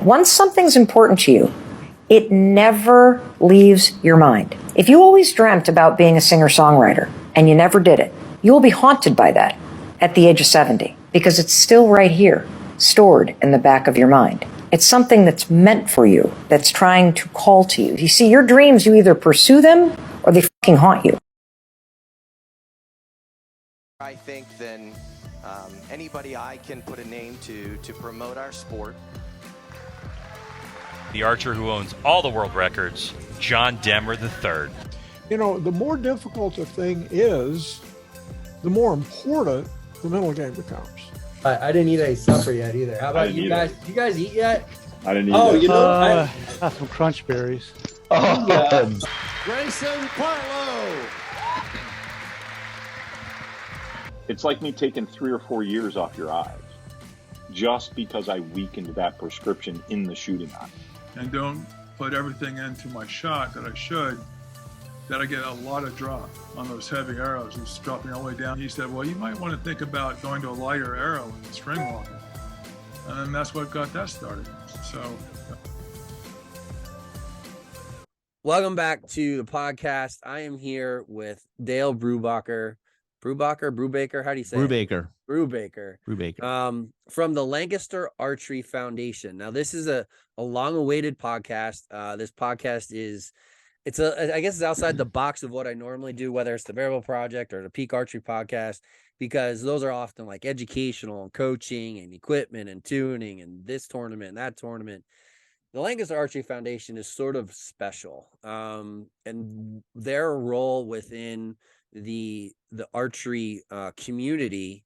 once something's important to you, it never leaves your mind. If you always dreamt about being a singer-songwriter and you never did it, you will be haunted by that at the age of 70 because it's still right here, stored in the back of your mind. It's something that's meant for you, that's trying to call to you. You see, your dreams, you either pursue them or they fucking haunt you. I think then anybody I can put a name to promote our sport. The archer who owns all the world records, John Demmer III. You know, the more difficult a thing is, the more important the mental game becomes. I didn't eat any supper yet either. How about you guys? Did you guys eat yet? I didn't eat Oh, yet. you know, I got some crunch berries. Oh, yeah. Grayson Parlow. It's like me taking 3 or 4 years off your eyes just because I weakened that prescription in the shooting eye. And don't put everything into my shot that I should, that I get a lot of drop on those heavy arrows. It's dropping all the way down. He said, well, you might want to think about going to a lighter arrow and string walking. And that's what got that started. So. Welcome back to the podcast. I am here with Dale Brubaker. Brubaker, how do you say it? Brubaker. From the Lancaster Archery Foundation. Now, this is a long-awaited podcast. This podcast is, I guess it's outside the box of what I normally do, whether it's the Barebow Project or the Peak Archery Podcast, because those are often like educational and coaching and equipment and tuning and this tournament and that tournament. The Lancaster Archery Foundation is sort of special, and their role within the archery community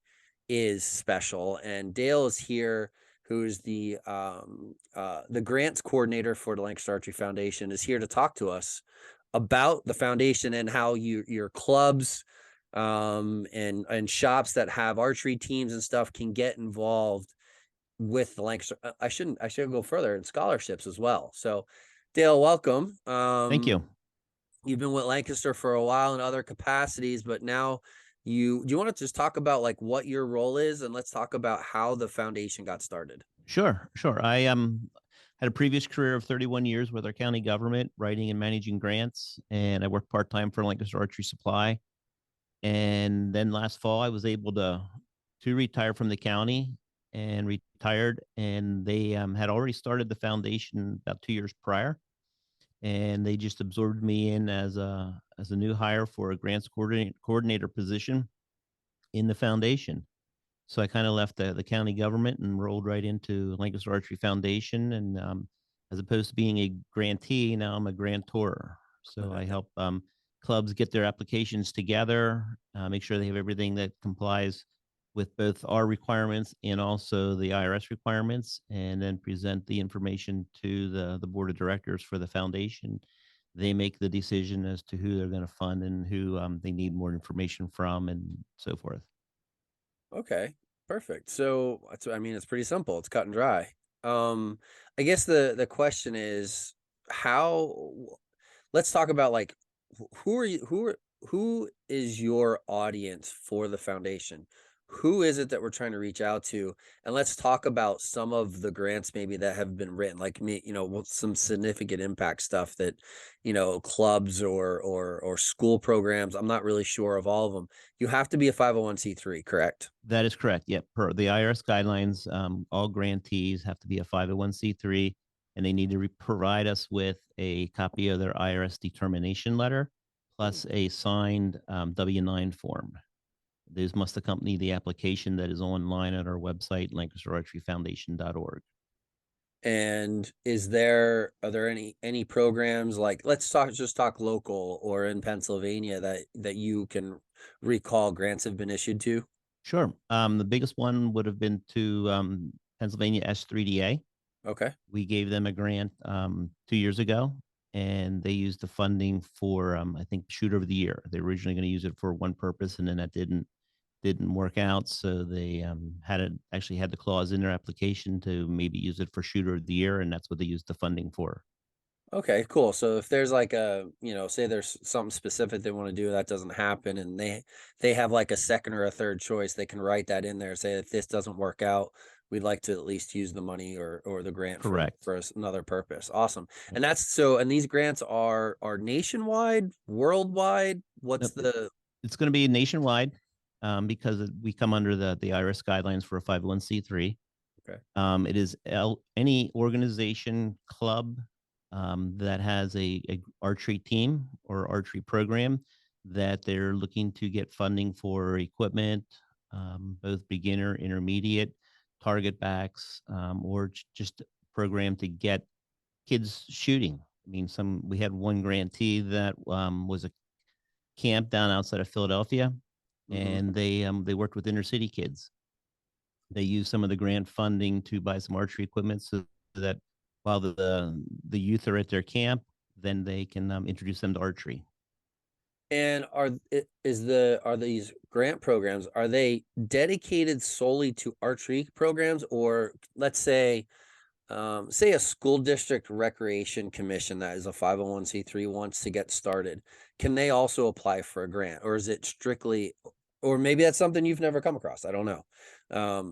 is special. And Dale is here, who's the grants coordinator for the Lancaster Archery Foundation, is here to talk to us about the foundation and how your clubs and shops that have archery teams and stuff can get involved with the Lancaster. I should go further, in scholarships as well. So Dale, welcome. Thank you. You've been with Lancaster for a while in other capacities, but now do you want to just talk about like what your role is, and let's talk about how the foundation got started? Sure. I had a previous career of 31 years with our county government, writing and managing grants, and I worked part-time for Lancaster Archery Supply. And then last fall, I was able to retire from the county and retired, and they had already started the foundation about 2 years prior. And they just absorbed me in as a new hire for a grants coordinator position in the foundation. So I kind of left the county government and rolled right into Lancaster Archery Foundation. And as opposed to being a grantee, now I'm a grantor. So I help clubs get their applications together, make sure they have everything that complies with both our requirements and also the IRS requirements, and then present the information to the board of directors for the foundation. They make the decision as to who they're going to fund and who they need more information from, and so forth. Okay, perfect. So, it's pretty simple. It's cut and dry. I guess the question is let's talk about like, who is your audience for the foundation? Who is it that we're trying to reach out to? And let's talk about some of the grants maybe that have been written, like some significant impact stuff that, clubs or school programs. I'm not really sure of all of them. You have to be a 501c3, correct? That is correct. Yep. Per the IRS guidelines, all grantees have to be a 501c3, and they need to provide us with a copy of their IRS determination letter, plus a signed W-9 form. Those must accompany the application that is online at our website, lancasterarcheryfoundation.org. And are there any programs, like, let's talk local or in Pennsylvania that you can recall grants have been issued to? Sure. The biggest one would have been to Pennsylvania S3DA. Okay. We gave them a grant 2 years ago, and they used the funding for, I think, Shooter of the Year. They were originally going to use it for one purpose, and then that didn't work out. So they had the clause in their application to maybe use it for Shooter of the Year, and that's what they used the funding for. Okay, cool. So if there's like say there's something specific they want to do that doesn't happen, and they have like a second or a third choice, they can write that in there, say if this doesn't work out, we'd like to at least use the money or the grant Correct. for another purpose. Awesome. And that's so, and these grants are nationwide, worldwide. What's Nope. the, It's going to be nationwide because we come under the IRS guidelines for a 501c3. Okay. It is any organization, club that has a archery team or archery program that they're looking to get funding for equipment, both beginner, intermediate, target backs, or just program to get kids shooting. I mean, we had one grantee that was a camp down outside of Philadelphia, and they worked with inner city kids. They used some of the grant funding to buy some archery equipment so that while the youth are at their camp, then they can introduce them to archery. and are these grant programs, are they dedicated solely to archery programs, or let's say a school district recreation commission that is a 501c3 wants to get started, can they also apply for a grant, or is it strictly, or maybe that's something you've never come across, I don't know,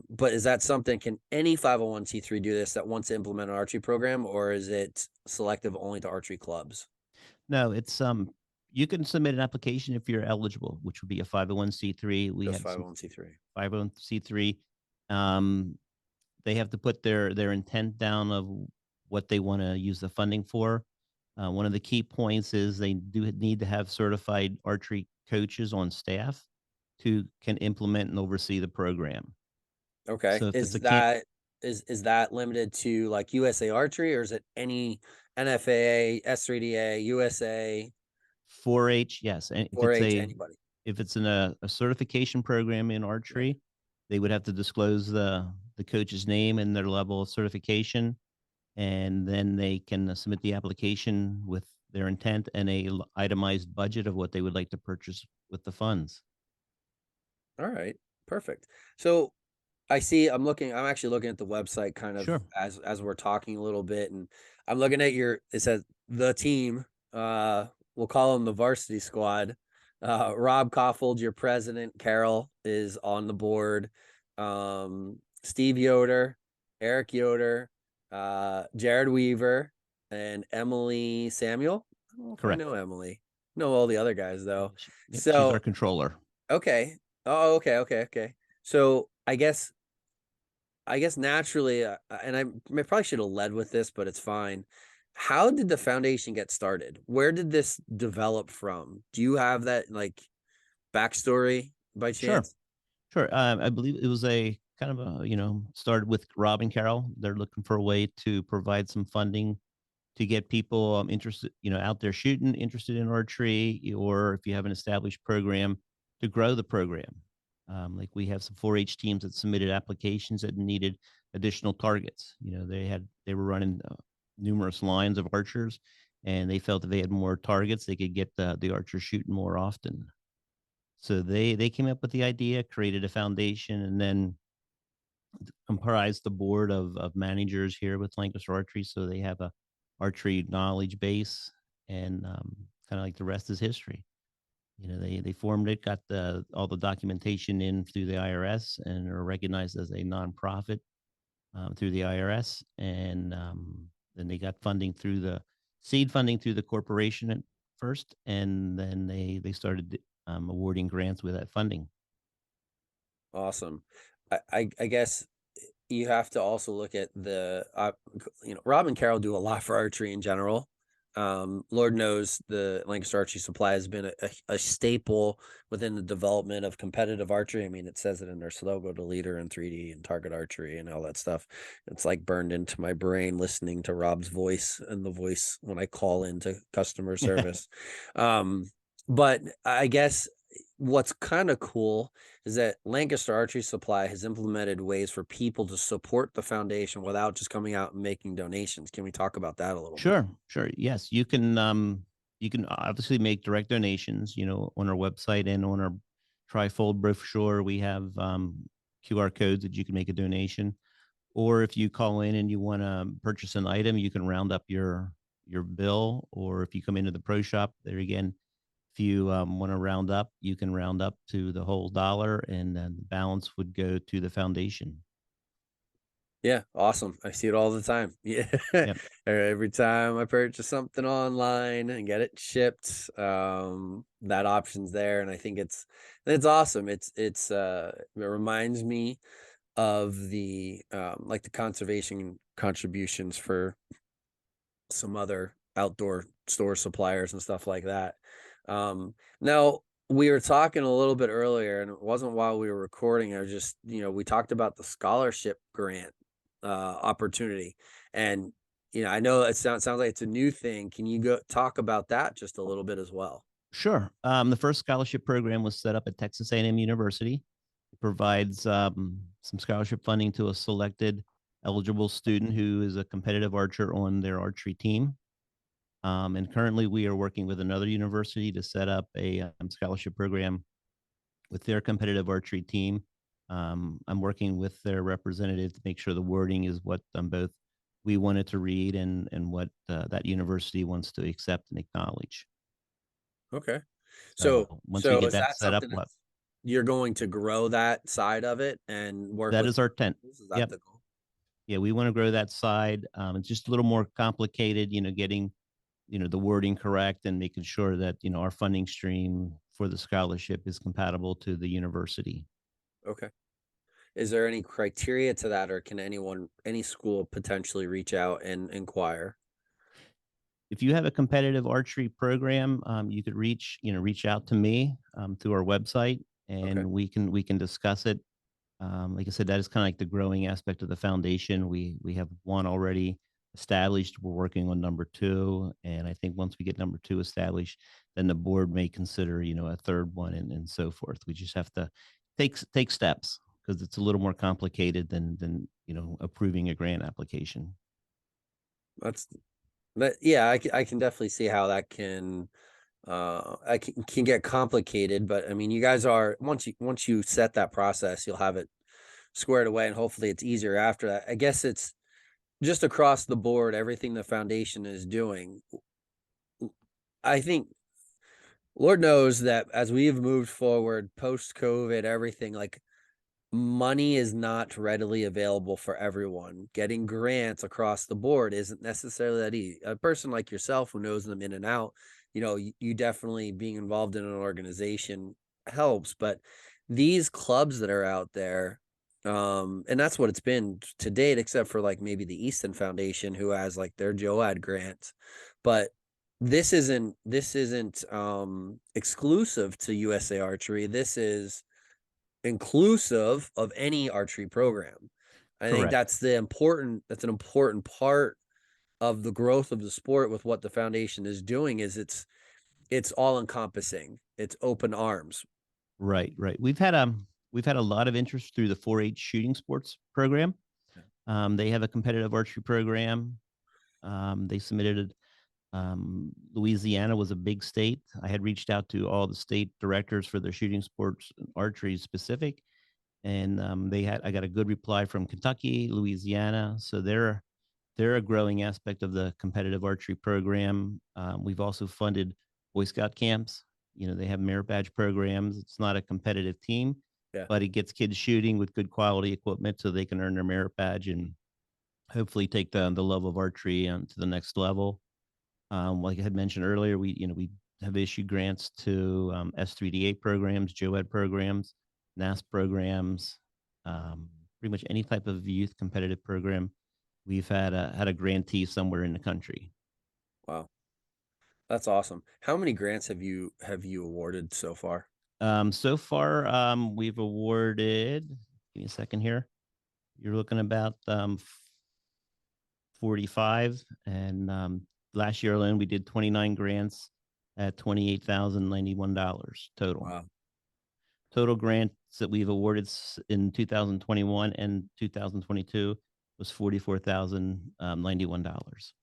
but is that something, can any 501c3 do this that wants to implement an archery program, or is it selective only to archery clubs? No, it's you can submit an application if you're eligible, which would be a 501c3. We Just have 501c3. 501c3. They have to put their intent down of what they want to use the funding for. One of the key points is they do need to have certified archery coaches on staff who can implement and oversee the program. Okay. So if is it's that is that limited to like USA Archery, or is it any NFAA, S3DA, USA, 4-H, yes. And 4-H, anybody? if it's in a certification program in archery, they would have to disclose the coach's name and their level of certification, and then they can submit the application with their intent and a itemized budget of what they would like to purchase with the funds. All right, perfect. So I'm actually looking at the website kind of Sure. as we're talking a little bit, and I'm looking at it says the team, we'll call them the varsity squad. Rob Koffold, your president. Carol is on the board. Steve Yoder, Eric Yoder, Jared Weaver, and Emily Samuel. I don't know if Correct. I know Emily. Know all the other guys though. Yep, So she's our controller. okay. Oh, okay. So I guess naturally, and I probably should have led with this, but it's fine. How did the foundation get started? Where did this develop from? Do you have that like backstory by chance? Sure. I believe it was a kind of started with Rob and Carol. They're looking for a way to provide some funding to get people interested, out there shooting, interested in archery, or if you have an established program, to grow the program. Like we have some 4-H teams that submitted applications that needed additional targets. They were running numerous lines of archers, and they felt that they had more targets, they could get the archers shooting more often. So they came up with the idea, created a foundation, and then comprised the board of managers here with Lancaster Archery. So they have a archery knowledge base, and kind of like the rest is history. They formed it, got all the documentation in through the IRS, and are recognized as a nonprofit through the IRS. And then they got funding through the seed funding through the corporation at first, and then they started awarding grants with that funding. Awesome. I guess you have to also look at the Rob and Carol do a lot for archery in general. Lord knows the Lancaster Archery Supply has been a staple within the development of competitive archery. I mean, it says it in their logo, to leader in 3D and target archery and all that stuff. It's like burned into my brain listening to Rob's voice and the voice when I call into customer service. But I guess what's kind of cool is that Lancaster Archery Supply has implemented ways for people to support the foundation without just coming out and making donations. Can we talk about that a little bit? Sure. Yes, you can obviously make direct donations, on our website and on our trifold brochure. We have QR codes that you can make a donation. Or if you call in and you want to purchase an item, you can round up your bill. Or if you come into the pro shop, there again, if you want to round up, you can round up to the whole dollar, and then the balance would go to the foundation. Yeah, awesome. I see it all the time. Yeah. Yep. Every time I purchase something online and get it shipped, that option's there. And I think it's awesome. It reminds me of the like the conservation contributions for some other outdoor store suppliers and stuff like that. Now we were talking a little bit earlier, and it wasn't while we were recording. I was just, we talked about the scholarship grant opportunity, and I know it sounds like it's a new thing. Can you go talk about that just a little bit as well? Sure. The first scholarship program was set up at Texas A&M University. It provides some scholarship funding to a selected eligible student who is a competitive archer on their archery team. And currently, we are working with another university to set up a scholarship program with their competitive archery team. I'm working with their representative to make sure the wording is what both we wanted to read and what that university wants to accept and acknowledge. Okay. So once we get is that that set up, something you're going to grow that side of it and work that with is our tent. schools? Is that Yep. the goal? Yeah, we want to grow that side. It's just a little more complicated, getting, the wording correct and making sure that, our funding stream for the scholarship is compatible to the university. Okay. Is there any criteria to that, or can any school potentially reach out and inquire? If you have a competitive archery program, you could reach out to me through our website, and Okay. we can discuss it. Like I said, that is kind of like the growing aspect of the foundation. We have one already established. We're working on number two, and I think once we get number two established, then the board may consider a third one and so forth. We just have to take steps because it's a little more complicated than approving a grant application. Yeah, I can definitely see how that can can get complicated, but I mean, you guys are once you set that process, you'll have it squared away, and hopefully it's easier after that. I guess it's just across the board, everything the foundation is doing. I think Lord knows that as we've moved forward post COVID, everything, like, money is not readily available for everyone. Getting grants across the board isn't necessarily that easy. A person like yourself who knows them in and out, you definitely being involved in an organization helps. But these clubs that are out there, and that's what it's been to date, except for like maybe the Easton Foundation, who has like their JOAD grants. But this isn't exclusive to USA Archery. This is inclusive of any archery program. I think Correct. that's an important part of the growth of the sport with what the foundation is doing. Is it's all encompassing. It's open arms. Right. We've had a lot of interest through the 4-H shooting sports program. They have a competitive archery program. They submitted. Louisiana was a big state. I had reached out to all the state directors for their shooting sports archery specific, and I got a good reply from Kentucky, Louisiana. So they're a growing aspect of the competitive archery program. We've also funded Boy Scout camps. They have merit badge programs. It's not a competitive team, but it gets kids shooting with good quality equipment so they can earn their merit badge and hopefully take the love of archery to the next level. Like I had mentioned earlier, we have issued grants to S3D8 programs, JOED programs, NAS programs, pretty much any type of youth competitive program. We've had a grantee somewhere in the country. Wow, that's awesome. How many grants have you awarded so far? So far, we've awarded. Give me a second here. You're looking about 45, and last year alone we did 29 grants at $28,091 total. Wow. Total grants that we've awarded in 2021 and 2022 was $44,091.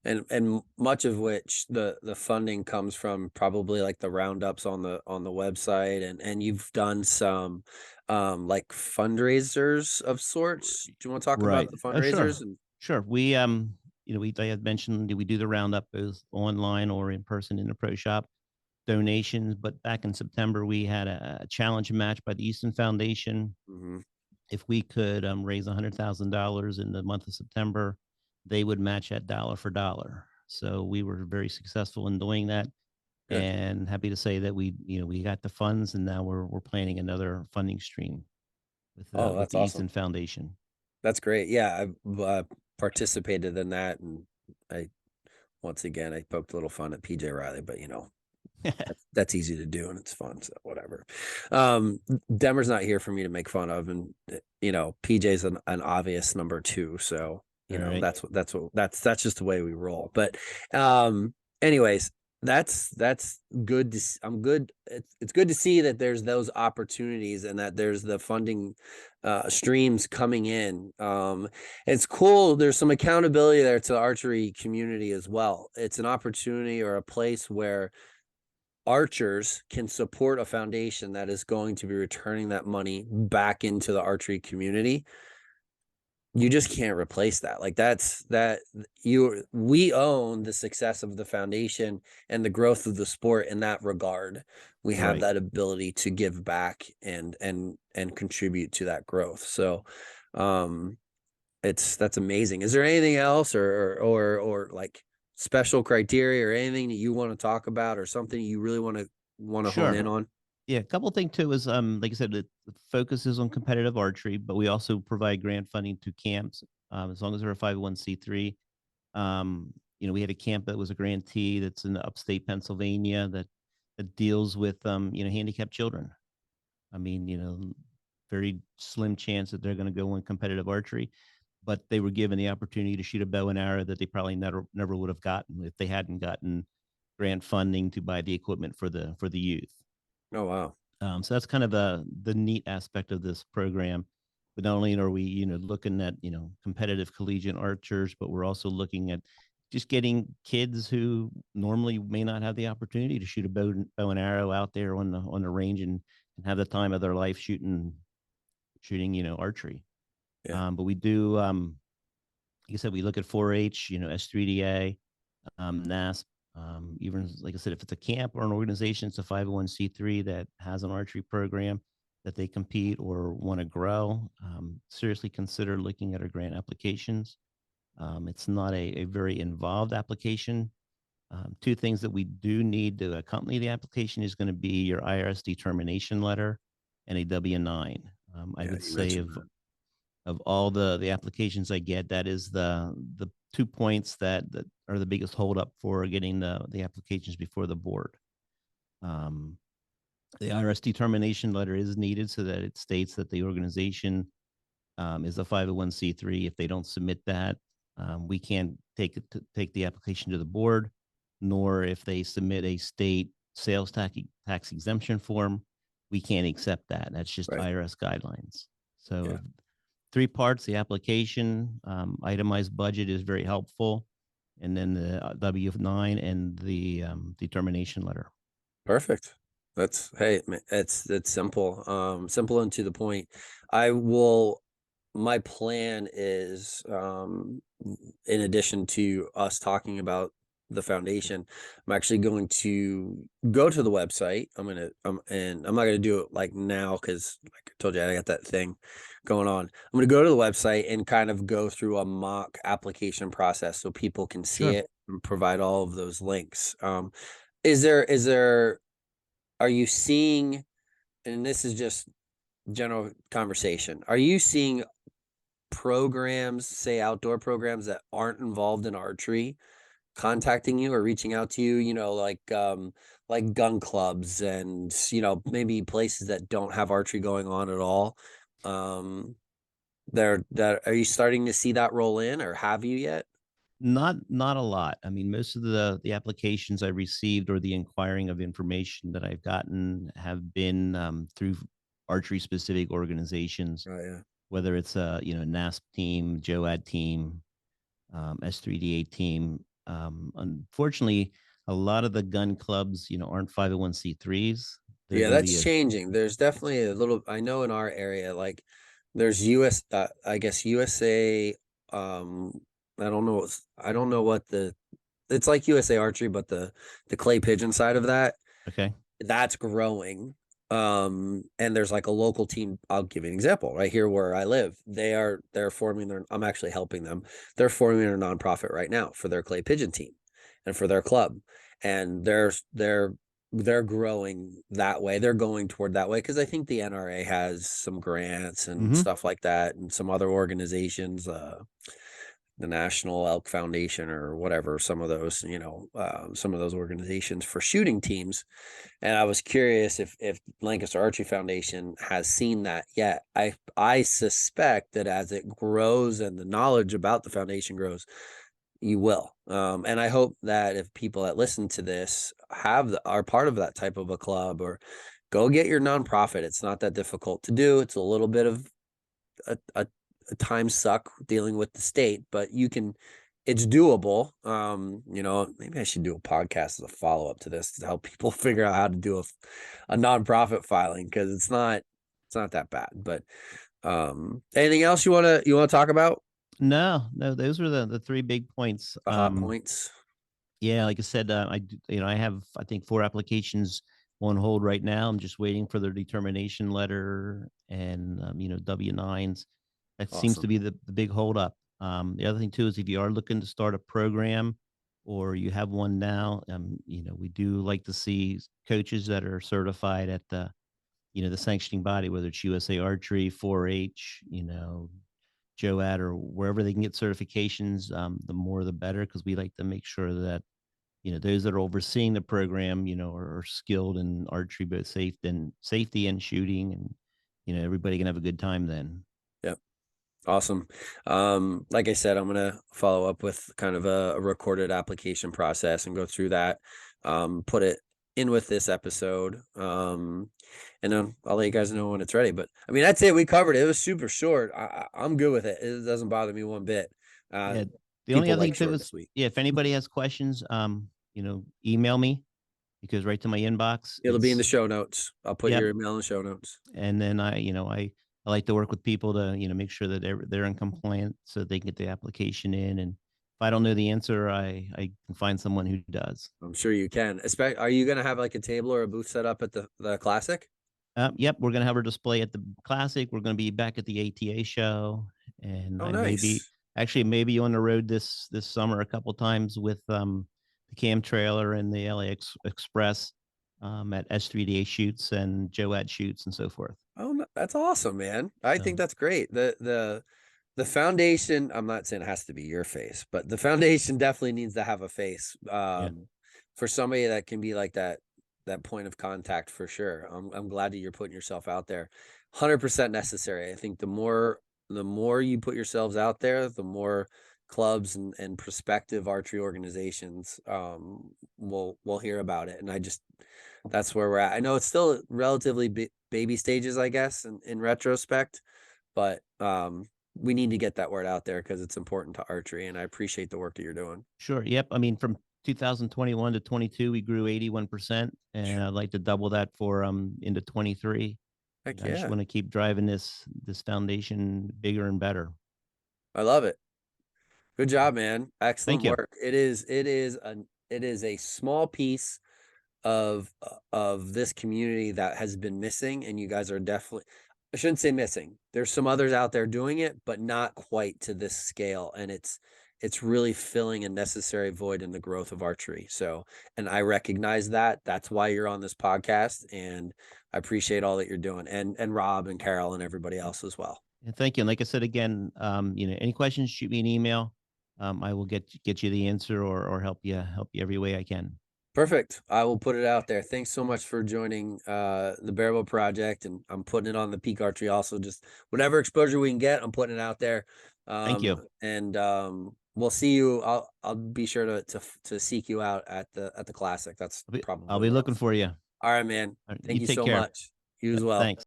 And much of which the funding comes from probably like the roundups on the website, and you've done some like fundraisers of sorts. Do you want to talk about the fundraisers? Sure. We I had mentioned we do the roundup both online or in person in the pro shop donations, but back in September we had a challenge match by the Easton Foundation. if we could raise $100,000 in the month of September, they would match that dollar for dollar. So we were very successful in doing that. Good. And happy to say that we got the funds, and now we're planning another funding stream with That's the awesome. Easton Foundation. That's great. Yeah, I've participated in that, and once again I poked a little fun at PJ Riley, but that's easy to do and it's fun, so whatever. Demer's not here for me to make fun of, and PJ's an obvious number 2, so Right. that's just the way we roll. But anyways, that's good I'm good. It's good to see that there's those opportunities and that there's the funding streams coming in. It's cool. There's some accountability there to the archery community as well. It's an opportunity or a place where archers can support a foundation that is going to be returning that money back into the archery community. You just can't replace that. Like we own the success of the foundation and the growth of the sport in that regard. We have that ability to give back and contribute to that growth. So that's amazing. Is there anything else or like special criteria or anything that you want to talk about, or something you really want to hone in on? Yeah, a couple of things too is like I said, the focus is on competitive archery, but we also provide grant funding to camps as long as they're a 501c3. We had a camp that was a grantee that's in upstate Pennsylvania that deals with handicapped children. I mean, very slim chance that they're going to go in competitive archery, but they were given the opportunity to shoot a bow and arrow that they probably never would have gotten if they hadn't gotten grant funding to buy the equipment for the youth. Oh, wow. So that's kind of the neat aspect of this program. But not only are we, looking at, competitive collegiate archers, but we're also looking at just getting kids who normally may not have the opportunity to shoot a bow and arrow out there on the range and have the time of their life shooting, archery. Yeah. But we do, like I said, we look at 4-H, S3DA, NASP. Even like I said, if it's a camp or an organization, it's a 501c3 that has an archery program that they compete or want to grow, seriously consider looking at our grant applications. It's not a very involved application. 2 things that we do need to accompany the application is going to be your IRS determination letter and a W-9. I would say of all the applications I get, that is the 2 points that are the biggest holdup for getting the applications before the board. The IRS determination letter is needed so that it states that the organization is a 501c3. If they don't submit that, we can't take the application to the board, nor if they submit a state sales tax exemption form, we can't accept that. That's just IRS guidelines. So 3 parts: the application, itemized budget is very helpful, and then the W-9 and the determination letter. Perfect. It's simple, simple and to the point. My plan is, in addition to us talking about the foundation, I'm actually going to go to the website. And I'm not going to do it like now, because like I told you, I got that thing going on. I'm going to go to the website and kind of go through a mock application process so people can see it and provide all of those links. Are you seeing, and this is just general conversation, are you seeing programs, say outdoor programs that aren't involved in archery, contacting you or reaching out to you, like gun clubs and, maybe places that don't have archery going on at all? Are you starting to see that roll in, or have you yet? Not a lot. I mean, most of the applications I received or the inquiring of information that I've gotten have been through archery specific organizations. Whether it's a NASP team, JOAD team, S3DA team. Unfortunately, a lot of the gun clubs, aren't 501c3s. That's changing. There's definitely a little. I know in our area, like there's I guess USA. I don't know what it's like USA Archery, but the clay pigeon side of that. Okay. That's growing. and there's like a local team. I'll give you an example right here where I live. They're forming I'm actually helping them. They're forming a nonprofit right now for their clay pigeon team and for their club. And they're growing that way. They're going toward that way because I think the NRA has some grants and stuff like that, and some other organizations, the National Elk Foundation or whatever, some of those, some of those organizations for shooting teams. And I was curious if Lancaster Archery Foundation has seen that yet. I suspect that as it grows and the knowledge about the foundation grows, you will. And I hope that if people that listen to this are part of that type of a club, or go get your nonprofit. It's not that difficult to do. It's a little bit of a time suck dealing with the state, but it's doable. Maybe I should do a podcast as a follow-up to this to help people figure out how to do a nonprofit filing, because it's not that bad. But anything else you want to talk about? No, those were the 3 big points. The hot points. Yeah, like I said, I have, I think, 4 applications on hold right now. I'm just waiting for their determination letter and W-9s. That seems to be the big holdup. The other thing too is if you are looking to start a program, or you have one now, we do like to see coaches that are certified at the sanctioning body, whether it's USA Archery, 4-H, JOAD, or wherever they can get certifications. The more the better, because we like to make sure that those that are overseeing the program are skilled in archery, both safety and shooting, and everybody can have a good time then. Yep. Awesome. Like I said, I'm going to follow up with kind of a recorded application process and go through that, put it in with this episode. And then I'll let you guys know when it's ready. But I mean, that's it. We covered it. It was super short. I'm good with it. It doesn't bother me one bit. Yeah, the only other thing was, if anybody has questions, email me, because right to my inbox. It'll be in the show notes. I'll put your email in the show notes. And then I like to work with people to, make sure that they're in compliance so they can get the application in. And if I don't know the answer, I can find someone who does. I'm sure you can. Are you going to have like a table or a booth set up at the Classic? Yep. We're going to have our display at the Classic. We're going to be back at the ATA show. And nice. maybe on the road this summer a couple times with the Cam Trailer and the LA Express at S3DA shoots and JOAD shoots and so forth. Oh, no, that's awesome, man. I think that's great. The foundation, I'm not saying it has to be your face, but the foundation definitely needs to have a face for somebody that can be like that point of contact, for sure. I'm glad that you're putting yourself out there. 100% necessary. I think the more you put yourselves out there, the more clubs and prospective archery organizations will hear about it. And that's where we're at. I know it's still relatively baby stages, I guess, in retrospect, but we need to get that word out there because it's important to archery, and I appreciate the work that you're doing. Sure. Yep. I mean, from 2021 to 22, we grew 81%, and I'd like to double that for into 23. Heck yeah. I just want to keep driving this foundation bigger and better. I love it. Good job, man. Excellent Thank work. It is a small piece of this community that has been missing, and you guys are definitely, I shouldn't say missing. There's some others out there doing it, but not quite to this scale. And it's really filling a necessary void in the growth of archery. So, and I recognize that. That's why you're on this podcast, and I appreciate all that you're doing, and Rob and Carol and everybody else as well. And thank you. And like I said, again, any questions, shoot me an email. I will get you the answer or help you every way I can. Perfect. I will put it out there. Thanks so much for joining the Barebow project, and I'm putting it on the Peak Archery also. Just whatever exposure we can get, I'm putting it out there. Thank you. And we'll see you. I'll be sure to seek you out at the Classic. That's probably. I'll be looking for you. All right, man. All right, Thank you so care. much. You as well. Thanks.